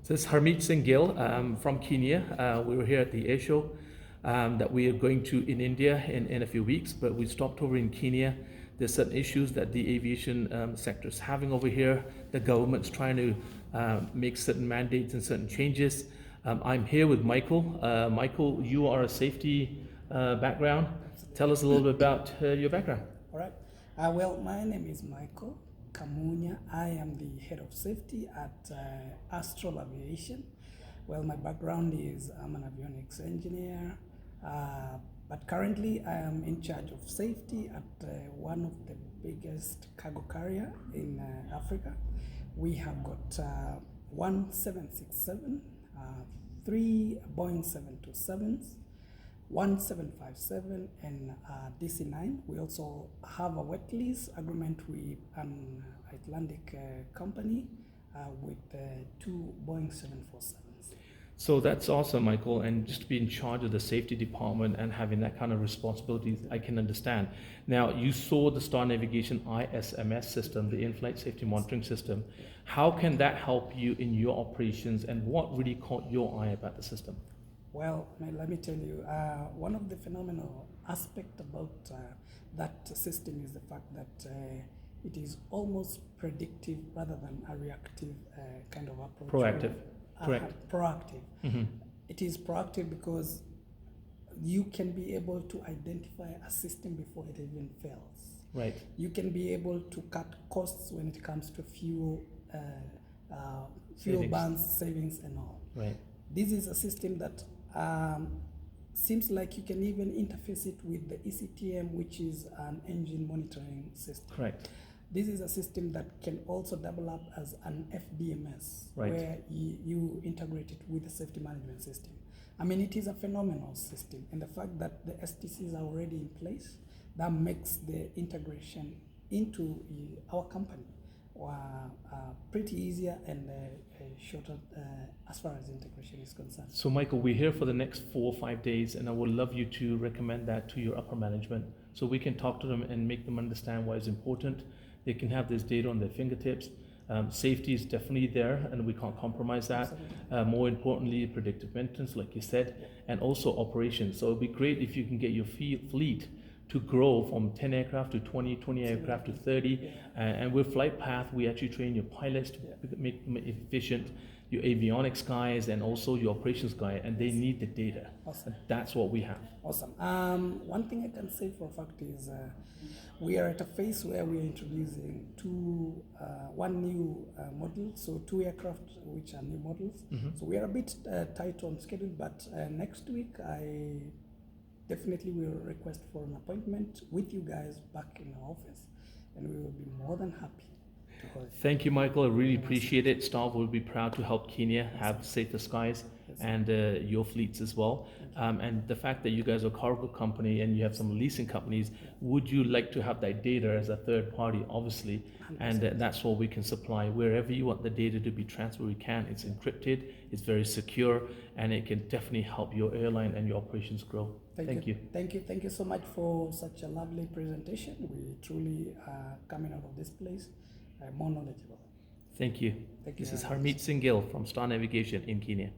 So this is Harmeet Singh Gill from Kenya. We were here at the air show that we are going to in India in a few weeks, but we stopped over in Kenya. There's certain issues that the aviation sector is having over here. The government's trying to make certain mandates and certain changes. I'm here with Michael. Michael, you are a safety background. Tell us a little bit about your background. All right. Well, my name is Michael Kamunya. I am the head of safety at Astral Aviation. Well, my background is I'm an avionics engineer, but currently I am in charge of safety at one of the biggest cargo carrier in Africa. We have got one 767, three Boeing 727s, 1757 and DC-9. We also have a wet lease agreement with an Atlantic company with two Boeing 747s. So that's awesome, Michael, and just to be in charge of the safety department and having that kind of responsibilities, I can understand. Now, you saw the Star Navigation ISMS system, the in-flight safety monitoring system. How can that help you in your operations, and what really caught your eye about the system? Well, let me tell you, one of the phenomenal aspects about that system is the fact that it is almost predictive rather than a reactive kind of approach. Proactive, correct. Proactive. Mm-hmm. It is proactive because you can be able to identify a system before it even fails. Right. You can be able to cut costs when it comes to fuel burns, savings and all. Right. This is a system that seems like you can even interface it with the ECTM, which is an engine monitoring system. Correct. This is a system that can also double up as an FDMS, right. where you integrate it with the safety management system. I mean, it is a phenomenal system, and the fact that the STCs are already in place, that makes the integration into our company pretty easier and shorter as far as integration is concerned. So Michael, we're here for the next 4 or 5 days, and I would love you to recommend that to your upper management so we can talk to them and make them understand why it's important. They can have this data on their fingertips. Safety is definitely there, and we can't compromise that. More importantly, predictive maintenance, like you said, and also operations. So it'd be great if you can get your fleet to grow from 10 aircraft to 20 aircraft to 30. And with Flight Path, we actually train your pilots to make them efficient, your avionics guys, and also your operations guy, and they need the data. Awesome. And that's what we have. Awesome. One thing I can say for a fact is we are at a phase where we are introducing one new model, so 2 aircraft which are new models. Mm-hmm. So we are a bit tight on schedule, but next week I definitely will request for an appointment with you guys back in our office, and we will be more than happy to hold it. Thank you, Michael. I really appreciate it. Star will be proud to help Kenya have safer skies and your fleets as well. And the fact that you guys are a cargo company and you have some leasing companies, would you like to have that data as a third party, obviously? 100%. And that's what we can supply. Wherever you want the data to be transferred, we can. It's encrypted, it's very secure, and it can definitely help your airline and your operations grow. Thank you. Thank you so much for such a lovely presentation. We truly are coming out of this place more knowledgeable. Thank you. This is Harmeet Singh Gill from Star Navigation in Kenya.